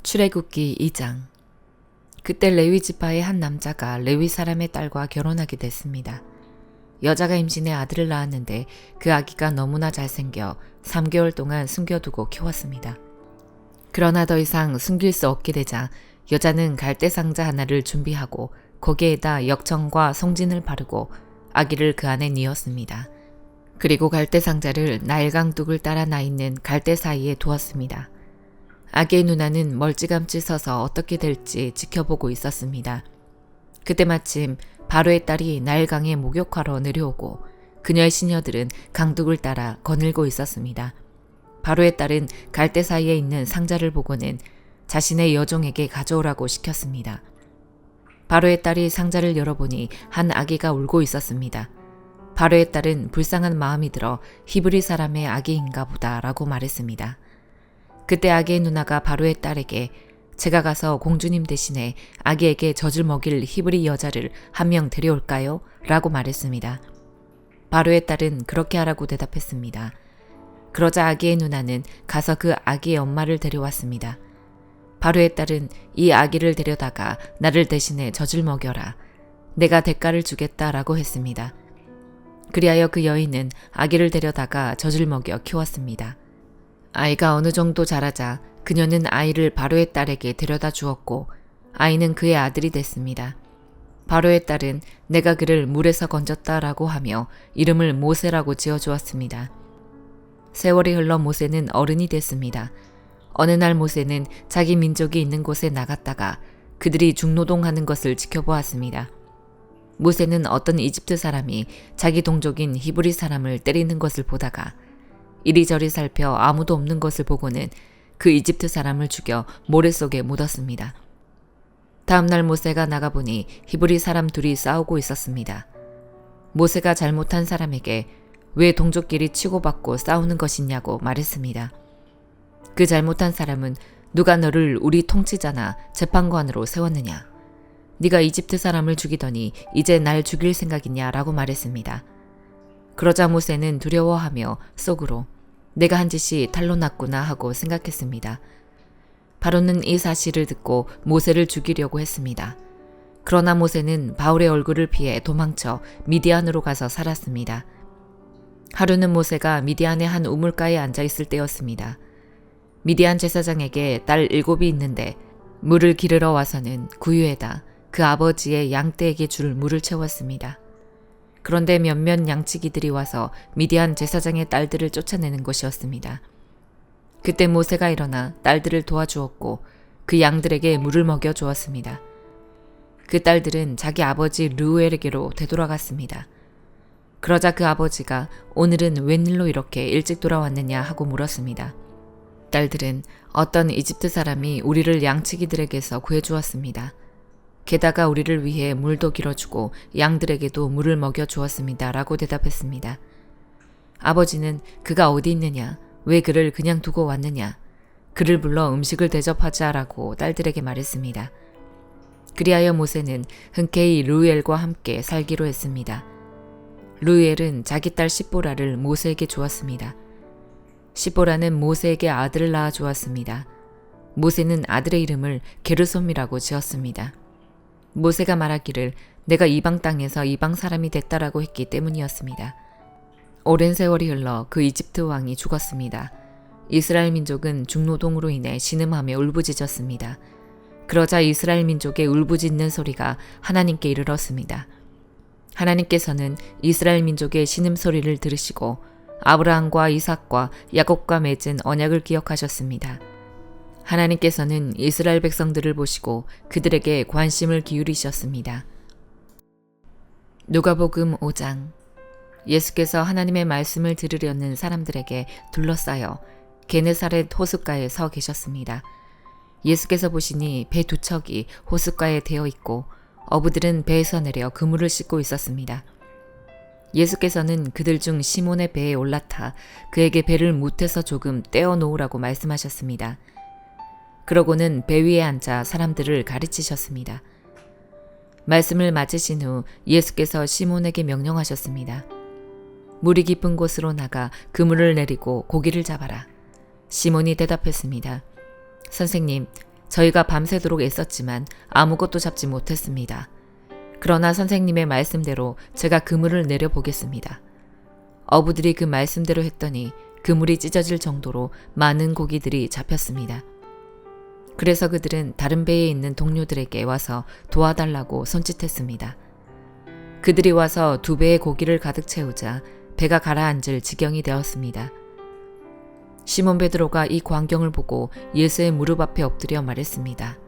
출애굽기 2장. 그때 레위 지파의 한 남자가 레위 사람의 딸과 결혼하게 됐습니다. 여자가 임신해 아들을 낳았는데 그 아기가 너무나 잘생겨 3개월 동안 숨겨두고 키웠습니다. 그러나 더 이상 숨길 수 없게 되자 여자는 갈대 상자 하나를 준비하고 거기에다 역청과 송진을 바르고 아기를 그 안에 뉘었습니다. 그리고 갈대 상자를 나일강 둑을 따라 나 있는 갈대 사이에 두었습니다. 아기의 누나는 멀찌감치 서서 어떻게 될지 지켜보고 있었습니다. 그때 마침 바로의 딸이 나일강에 목욕하러 내려오고 그녀의 시녀들은 강둑을 따라 거닐고 있었습니다. 바로의 딸은 갈대 사이에 있는 상자를 보고는 자신의 여종에게 가져오라고 시켰습니다. 바로의 딸이 상자를 열어보니 한 아기가 울고 있었습니다. 바로의 딸은 불쌍한 마음이 들어 히브리 사람의 아기인가 보다 라고 말했습니다. 그때 아기의 누나가 바로의 딸에게 제가 가서 공주님 대신에 아기에게 젖을 먹일 히브리 여자를 한 명 데려올까요? 라고 말했습니다. 바로의 딸은 그렇게 하라고 대답했습니다. 그러자 아기의 누나는 가서 그 아기의 엄마를 데려왔습니다. 바로의 딸은 이 아기를 데려다가 나를 대신에 젖을 먹여라. 내가 대가를 주겠다라고 했습니다. 그리하여 그 여인은 아기를 데려다가 젖을 먹여 키웠습니다. 아이가 어느 정도 자라자 그녀는 아이를 바로의 딸에게 데려다 주었고 아이는 그의 아들이 됐습니다. 바로의 딸은 내가 그를 물에서 건졌다라고 하며 이름을 모세라고 지어주었습니다. 세월이 흘러 모세는 어른이 됐습니다. 어느 날 모세는 자기 민족이 있는 곳에 나갔다가 그들이 중노동하는 것을 지켜보았습니다. 모세는 어떤 이집트 사람이 자기 동족인 히브리 사람을 때리는 것을 보다가 이리저리 살펴 아무도 없는 것을 보고는 그 이집트 사람을 죽여 모래 속에 묻었습니다. 다음날 모세가 나가보니 히브리 사람 둘이 싸우고 있었습니다. 모세가 잘못한 사람에게 왜 동족끼리 치고받고 싸우는 것이냐고 말했습니다. 그 잘못한 사람은 누가 너를 우리 통치자나 재판관으로 세웠느냐? 네가 이집트 사람을 죽이더니 이제 날 죽일 생각이냐? 라고 말했습니다. 그러자 모세는 두려워하며 속으로 내가 한 짓이 탄로났구나 하고 생각했습니다. 바로는 이 사실을 듣고 모세를 죽이려고 했습니다. 그러나 모세는 바울의 얼굴을 피해 도망쳐 미디안으로 가서 살았습니다. 하루는 모세가 미디안의 한 우물가에 앉아 있을 때였습니다. 미디안 제사장에게 딸 7이 있는데 물을 기르러 와서는 구유에다 그 아버지의 양떼에게 줄 물을 채웠습니다. 그런데 몇몇 양치기들이 와서 미디안 제사장의 딸들을 쫓아내는 것이었습니다. 그때 모세가 일어나 딸들을 도와주었고 그 양들에게 물을 먹여 주었습니다. 그 딸들은 자기 아버지 르우엘에게로 되돌아갔습니다. 그러자 그 아버지가 오늘은 웬일로 이렇게 일찍 돌아왔느냐 하고 물었습니다. 딸들은 어떤 이집트 사람이 우리를 양치기들에게서 구해주었습니다. 게다가 우리를 위해 물도 길어주고 양들에게도 물을 먹여주었습니다. 라고 대답했습니다. 아버지는 그가 어디 있느냐? 왜 그를 그냥 두고 왔느냐? 그를 불러 음식을 대접하자라고 딸들에게 말했습니다. 그리하여 모세는 흔쾌히 르우엘과 함께 살기로 했습니다. 르우엘은 자기 딸 십보라를 모세에게 주었습니다. 십보라는 모세에게 아들을 낳아 주었습니다. 모세는 아들의 이름을 게르솜이라고 지었습니다. 모세가 말하기를 내가 이방 땅에서 이방 사람이 됐다라고 했기 때문이었습니다. 오랜 세월이 흘러 그 이집트 왕이 죽었습니다. 이스라엘 민족은 중노동으로 인해 신음하며 울부짖었습니다. 그러자 이스라엘 민족의 울부짖는 소리가 하나님께 이르렀습니다. 하나님께서는 이스라엘 민족의 신음소리를 들으시고 아브라함과 이삭과 야곱과 맺은 언약을 기억하셨습니다. 하나님께서는 이스라엘 백성들을 보시고 그들에게 관심을 기울이셨습니다. 누가복음 5장. 예수께서 하나님의 말씀을 들으려는 사람들에게 둘러싸여 게네사렛 호숫가에 서 계셨습니다. 예수께서 보시니 배 2척이 호숫가에 대어 있고 어부들은 배에서 내려 그물을 씻고 있었습니다. 예수께서는 그들 중 시몬의 배에 올라타 그에게 배를 못해서 조금 떼어 놓으라고 말씀하셨습니다. 그러고는 배 위에 앉아 사람들을 가르치셨습니다. 말씀을 마치신 후 예수께서 시몬에게 명령하셨습니다. 물이 깊은 곳으로 나가 그물을 내리고 고기를 잡아라. 시몬이 대답했습니다. 선생님, 저희가 밤새도록 애썼지만 아무것도 잡지 못했습니다. 그러나 선생님의 말씀대로 제가 그물을 내려보겠습니다. 어부들이 그 말씀대로 했더니 그물이 찢어질 정도로 많은 고기들이 잡혔습니다. 그래서 그들은 다른 배에 있는 동료들에게 와서 도와달라고 손짓했습니다. 그들이 와서 2배의 고기를 가득 채우자 배가 가라앉을 지경이 되었습니다. 시몬 베드로가 이 광경을 보고 예수의 무릎 앞에 엎드려 말했습니다.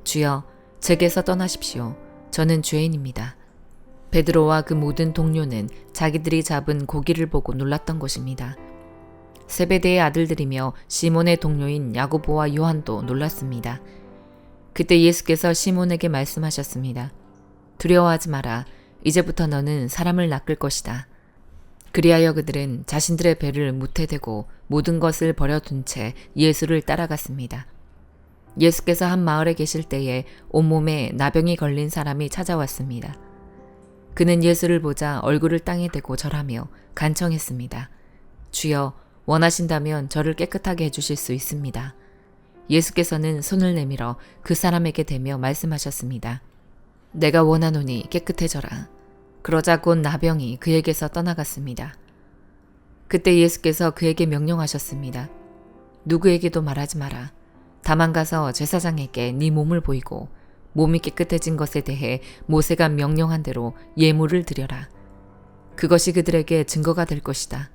주여, 제게서 떠나십시오. 저는 죄인입니다. 베드로와 그 모든 동료는 자기들이 잡은 고기를 보고 놀랐던 것입니다. 세베대의 아들들이며 시몬의 동료인 야고보와 요한도 놀랐습니다. 그때 예수께서 시몬에게 말씀하셨습니다. 두려워하지 마라. 이제부터 너는 사람을 낚을 것이다. 그리하여 그들은 자신들의 배를 무태대고 모든 것을 버려둔 채 예수를 따라갔습니다. 예수께서 한 마을에 계실 때에 온몸에 나병이 걸린 사람이 찾아왔습니다. 그는 예수를 보자 얼굴을 땅에 대고 절하며 간청했습니다. 주여, 원하신다면 저를 깨끗하게 해주실 수 있습니다. 예수께서는 손을 내밀어 그 사람에게 대며 말씀하셨습니다. 내가 원하노니 깨끗해져라. 그러자 곧 나병이 그에게서 떠나갔습니다. 그때 예수께서 그에게 명령하셨습니다. 누구에게도 말하지 마라. 다만 가서 제사장에게 네 몸을 보이고 몸이 깨끗해진 것에 대해 모세가 명령한 대로 예물을 드려라. 그것이 그들에게 증거가 될 것이다.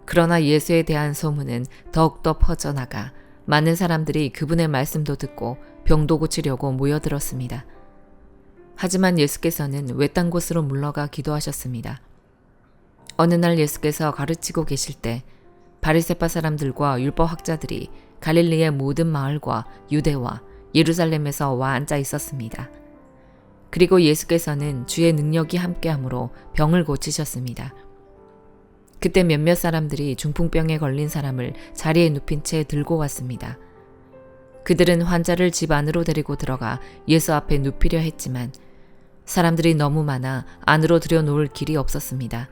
그러나 예수에 대한 소문은 더욱더 퍼져나가 많은 사람들이 그분의 말씀도 듣고 병도 고치려고 모여들었습니다. 하지만 예수께서는 외딴 곳으로 물러가 기도하셨습니다. 어느 날 예수께서 가르치고 계실 때 바리새파 사람들과 율법학자들이 갈릴리의 모든 마을과 유대와 예루살렘에서 와 앉아 있었습니다. 그리고 예수께서는 주의 능력이 함께함으로 병을 고치셨습니다. 그때 몇몇 사람들이 중풍병에 걸린 사람을 자리에 눕힌 채 들고 왔습니다. 그들은 환자를 집 안으로 데리고 들어가 예수 앞에 눕히려 했지만 사람들이 너무 많아 안으로 들여놓을 길이 없었습니다.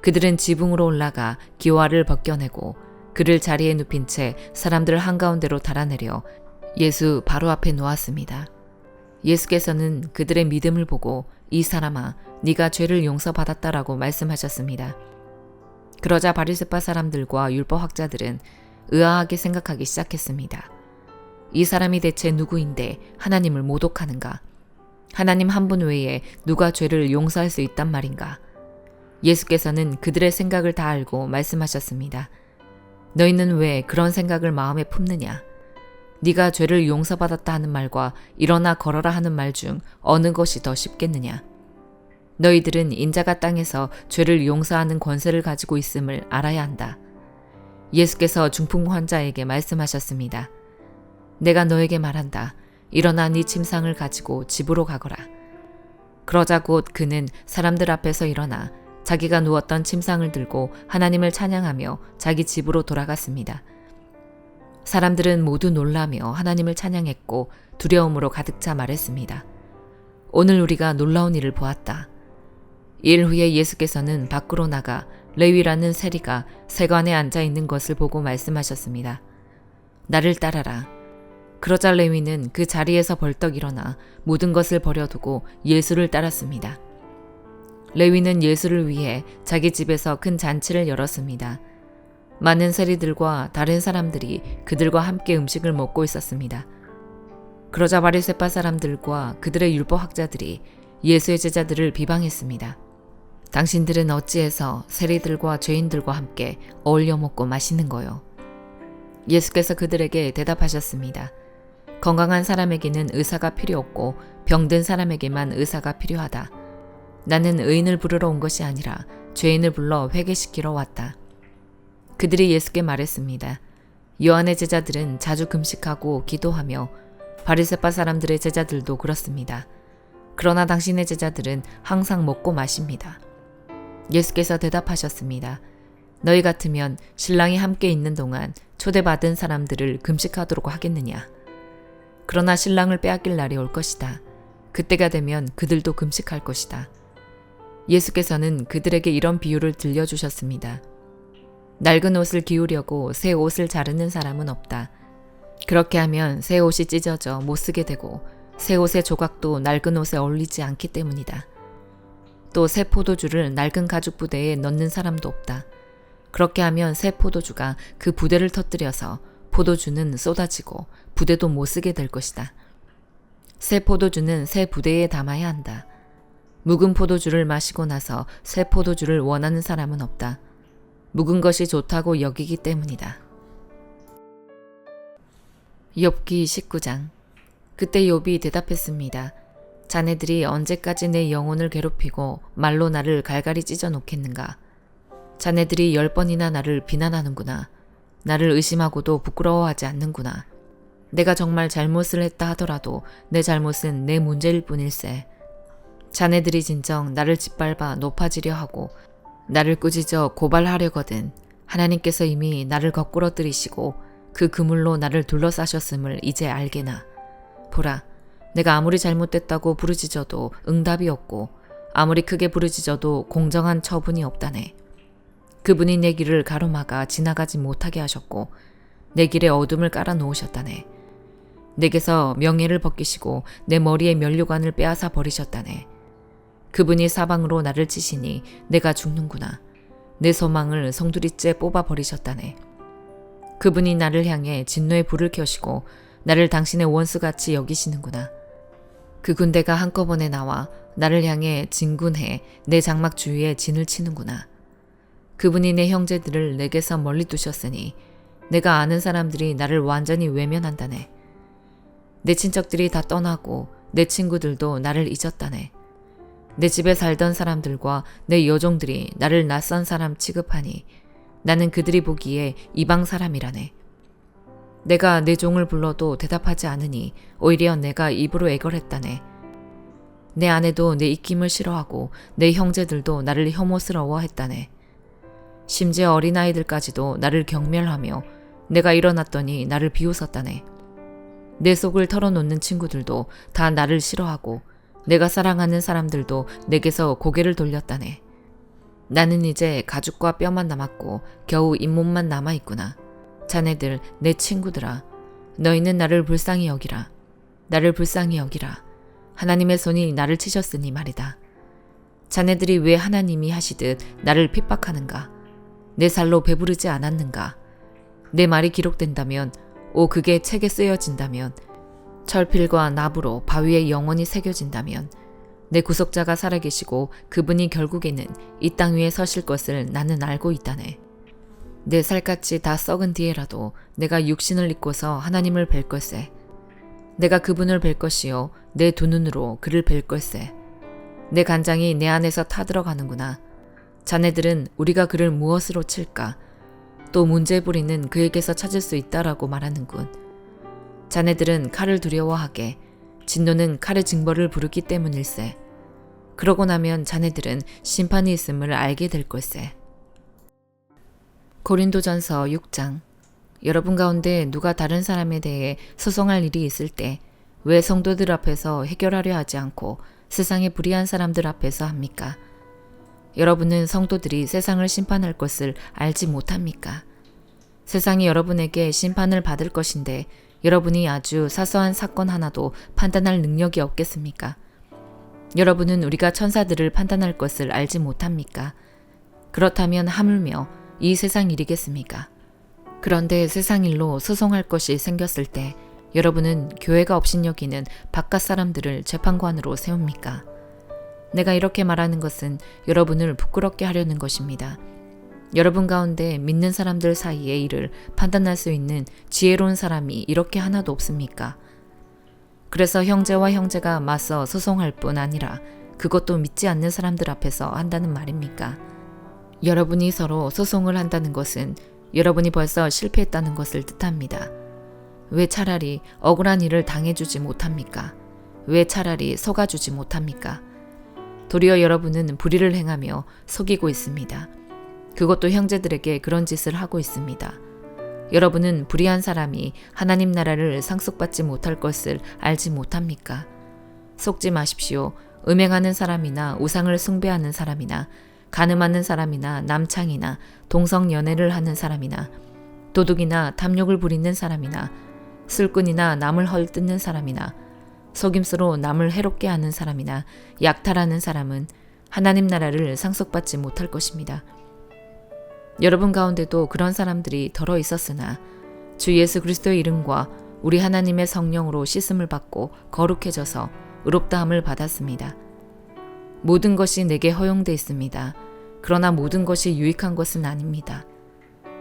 그들은 지붕으로 올라가 기와를 벗겨내고 그를 자리에 눕힌 채 사람들 한가운데로 달아내려 예수 바로 앞에 놓았습니다. 예수께서는 그들의 믿음을 보고 이 사람아, 네가 죄를 용서받았다라고 말씀하셨습니다. 그러자 바리새파 사람들과 율법학자들은 의아하게 생각하기 시작했습니다. 이 사람이 대체 누구인데 하나님을 모독하는가? 하나님 한 분 외에 누가 죄를 용서할 수 있단 말인가? 예수께서는 그들의 생각을 다 알고 말씀하셨습니다. 너희는 왜 그런 생각을 마음에 품느냐? 네가 죄를 용서받았다 하는 말과 일어나 걸어라 하는 말 중 어느 것이 더 쉽겠느냐? 너희들은 인자가 땅에서 죄를 용서하는 권세를 가지고 있음을 알아야 한다. 예수께서 중풍 환자에게 말씀하셨습니다. 내가 너에게 말한다. 일어나 네 침상을 가지고 집으로 가거라. 그러자 곧 그는 사람들 앞에서 일어나 자기가 누웠던 침상을 들고 하나님을 찬양하며 자기 집으로 돌아갔습니다. 사람들은 모두 놀라며 하나님을 찬양했고 두려움으로 가득 차 말했습니다. 오늘 우리가 놀라운 일을 보았다. 일 후에 예수께서는 밖으로 나가 레위라는 세리가 세관에 앉아 있는 것을 보고 말씀하셨습니다. 나를 따라라. 그러자 레위는 그 자리에서 벌떡 일어나 모든 것을 버려두고 예수를 따랐습니다. 레위는 예수를 위해 자기 집에서 큰 잔치를 열었습니다. 많은 세리들과 다른 사람들이 그들과 함께 음식을 먹고 있었습니다. 그러자 바리새파 사람들과 그들의 율법학자들이 예수의 제자들을 비방했습니다. 당신들은 어찌해서 세리들과 죄인들과 함께 어울려 먹고 마시는 거요? 예수께서 그들에게 대답하셨습니다. 건강한 사람에게는 의사가 필요 없고 병든 사람에게만 의사가 필요하다. 나는 의인을 부르러 온 것이 아니라 죄인을 불러 회개시키러 왔다. 그들이 예수께 말했습니다. 요한의 제자들은 자주 금식하고 기도하며 바리새파 사람들의 제자들도 그렇습니다. 그러나 당신의 제자들은 항상 먹고 마십니다. 예수께서 대답하셨습니다. 너희 같으면 신랑이 함께 있는 동안 초대받은 사람들을 금식하도록 하겠느냐? 그러나 신랑을 빼앗길 날이 올 것이다. 그때가 되면 그들도 금식할 것이다. 예수께서는 그들에게 이런 비유를 들려주셨습니다. 낡은 옷을 기우려고 새 옷을 자르는 사람은 없다. 그렇게 하면 새 옷이 찢어져 못 쓰게 되고 새 옷의 조각도 낡은 옷에 어울리지 않기 때문이다. 또 새 포도주를 낡은 가죽 부대에 넣는 사람도 없다. 그렇게 하면 새 포도주가 그 부대를 터뜨려서 포도주는 쏟아지고 부대도 못 쓰게 될 것이다. 새 포도주는 새 부대에 담아야 한다. 묵은 포도주를 마시고 나서 새 포도주를 원하는 사람은 없다. 묵은 것이 좋다고 여기기 때문이다. 욥기 19장. 그때 욥이 대답했습니다. 자네들이 언제까지 내 영혼을 괴롭히고 말로 나를 갈갈이 찢어 놓겠는가. 자네들이 10번이나 나를 비난하는구나. 나를 의심하고도 부끄러워하지 않는구나. 내가 정말 잘못을 했다 하더라도 내 잘못은 내 문제일 뿐일세. 자네들이 진정 나를 짓밟아 높아지려 하고 나를 꾸짖어 고발하려거든 하나님께서 이미 나를 거꾸러뜨리시고 그 그물로 나를 둘러싸셨음을 이제 알게나. 보라, 내가 아무리 잘못됐다고 부르짖어도 응답이 없고 아무리 크게 부르짖어도 공정한 처분이 없다네. 그분이 내 길을 가로막아 지나가지 못하게 하셨고 내 길에 어둠을 깔아 놓으셨다네. 내게서 명예를 벗기시고 내 머리에 면류관을 빼앗아 버리셨다네. 그분이 사방으로 나를 치시니 내가 죽는구나. 내 소망을 송두리째 뽑아 버리셨다네. 그분이 나를 향해 진노의 불을 켜시고 나를 당신의 원수같이 여기시는구나. 그 군대가 한꺼번에 나와 나를 향해 진군해 내 장막 주위에 진을 치는구나. 그분이 내 형제들을 내게서 멀리 두셨으니 내가 아는 사람들이 나를 완전히 외면한다네. 내 친척들이 다 떠나고 내 친구들도 나를 잊었다네. 내 집에 살던 사람들과 내 여종들이 나를 낯선 사람 취급하니 나는 그들이 보기에 이방 사람이라네. 내가 내 종을 불러도 대답하지 않으니 오히려 내가 입으로 애걸했다네. 내 아내도 내 입김을 싫어하고 내 형제들도 나를 혐오스러워했다네. 심지어 어린아이들까지도 나를 경멸하며 내가 일어났더니 나를 비웃었다네. 내 속을 털어놓는 친구들도 다 나를 싫어하고 내가 사랑하는 사람들도 내게서 고개를 돌렸다네. 나는 이제 가죽과 뼈만 남았고 겨우 잇몸만 남아있구나. 자네들 내 친구들아, 너희는 나를 불쌍히 여기라. 나를 불쌍히 여기라. 하나님의 손이 나를 치셨으니 말이다. 자네들이 왜 하나님이 하시듯 나를 핍박하는가? 내 살로 배부르지 않았는가? 내 말이 기록된다면, 그게 책에 쓰여진다면, 철필과 나부로 바위에 영원히 새겨진다면, 내 구속자가 살아계시고 그분이 결국에는 이 땅 위에 서실 것을 나는 알고 있다네. 내 살갗이 다 썩은 뒤에라도 내가 육신을 입고서 하나님을 뵐 걸세. 내가 그분을 뵐 것이요 내 두 눈으로 그를 뵐 걸세. 내 간장이 내 안에서 타들어가는구나. 자네들은 우리가 그를 무엇으로 칠까? 또 문제부리는 그에게서 찾을 수 있다라고 말하는군. 자네들은 칼을 두려워하게 진노는 칼의 징벌을 부르기 때문일세. 그러고 나면 자네들은 심판이 있음을 알게 될 걸세. 고린도전서 6장. 여러분 가운데 누가 다른 사람에 대해 소송할 일이 있을 때 왜 성도들 앞에서 해결하려 하지 않고 세상의 불의한 사람들 앞에서 합니까? 여러분은 성도들이 세상을 심판할 것을 알지 못합니까? 세상이 여러분에게 심판을 받을 것인데 여러분이 아주 사소한 사건 하나도 판단할 능력이 없겠습니까? 여러분은 우리가 천사들을 판단할 것을 알지 못합니까? 그렇다면 하물며 이 세상 일이겠습니까? 그런데 세상 일로 소송할 것이 생겼을 때 여러분은 교회가 업신여기는 바깥 사람들을 재판관으로 세웁니까? 내가 이렇게 말하는 것은 여러분을 부끄럽게 하려는 것입니다. 여러분 가운데 믿는 사람들 사이의 일을 판단할 수 있는 지혜로운 사람이 이렇게 하나도 없습니까? 그래서 형제와 형제가 맞서 소송할 뿐 아니라 그것도 믿지 않는 사람들 앞에서 한다는 말입니까? 여러분이 서로 소송을 한다는 것은 여러분이 벌써 실패했다는 것을 뜻합니다. 왜 차라리 억울한 일을 당해주지 못합니까? 왜 차라리 속아주지 못합니까? 도리어 여러분은 불의를 행하며 속이고 있습니다. 그것도 형제들에게 그런 짓을 하고 있습니다. 여러분은 불의한 사람이 하나님 나라를 상속받지 못할 것을 알지 못합니까? 속지 마십시오. 음행하는 사람이나 우상을 숭배하는 사람이나 간음하는 사람이나 남창이나 동성연애를 하는 사람이나 도둑이나 탐욕을 부리는 사람이나 술꾼이나 남을 헐뜯는 사람이나 속임수로 남을 해롭게 하는 사람이나 약탈하는 사람은 하나님 나라를 상속받지 못할 것입니다. 여러분 가운데도 그런 사람들이 덜어 있었으나 주 예수 그리스도의 이름과 우리 하나님의 성령으로 씻음을 받고 거룩해져서 의롭다함을 받았습니다. 모든 것이 내게 허용돼 있습니다. 그러나 모든 것이 유익한 것은 아닙니다.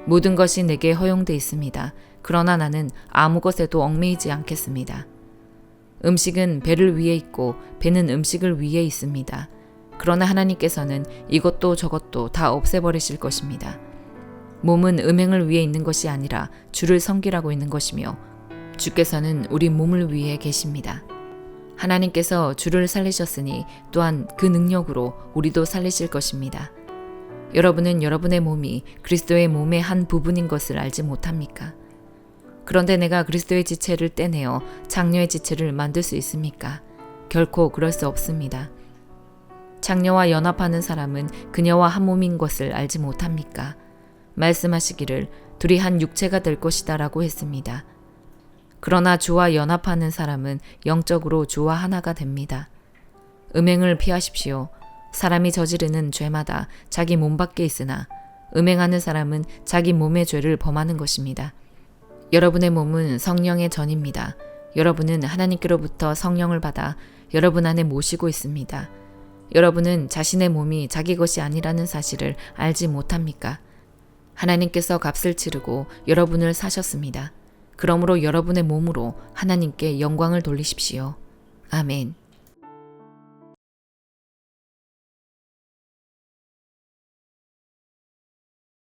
모든 것이 내게 허용돼 있습니다. 그러나 나는 아무 것에도 얽매이지 않겠습니다. 음식은 배를 위에 있고 배는 음식을 위에 있습니다. 그러나 하나님께서는 이것도 저것도 다 없애버리실 것입니다. 몸은 음행을 위해 있는 것이 아니라 주를 섬기라고 있는 것이며 주께서는 우리 몸을 위해 계십니다. 하나님께서 주를 살리셨으니 또한 그 능력으로 우리도 살리실 것입니다. 여러분은 여러분의 몸이 그리스도의 몸의 한 부분인 것을 알지 못합니까? 그런데 내가 그리스도의 지체를 떼내어 장녀의 지체를 만들 수 있습니까? 결코 그럴 수 없습니다. 장녀와 연합하는 사람은 그녀와 한 몸인 것을 알지 못합니까? 말씀하시기를 둘이 한 육체가 될 것이다 라고 했습니다. 그러나 주와 연합하는 사람은 영적으로 주와 하나가 됩니다. 음행을 피하십시오. 사람이 저지르는 죄마다 자기 몸 밖에 있으나 음행하는 사람은 자기 몸의 죄를 범하는 것입니다. 여러분의 몸은 성령의 전입니다. 여러분은 하나님께로부터 성령을 받아 여러분 안에 모시고 있습니다. 여러분은 자신의 몸이 자기 것이 아니라는 사실을 알지 못합니까? 하나님께서 값을 치르고 여러분을 사셨습니다. 그러므로 여러분의 몸으로 하나님께 영광을 돌리십시오. 아멘.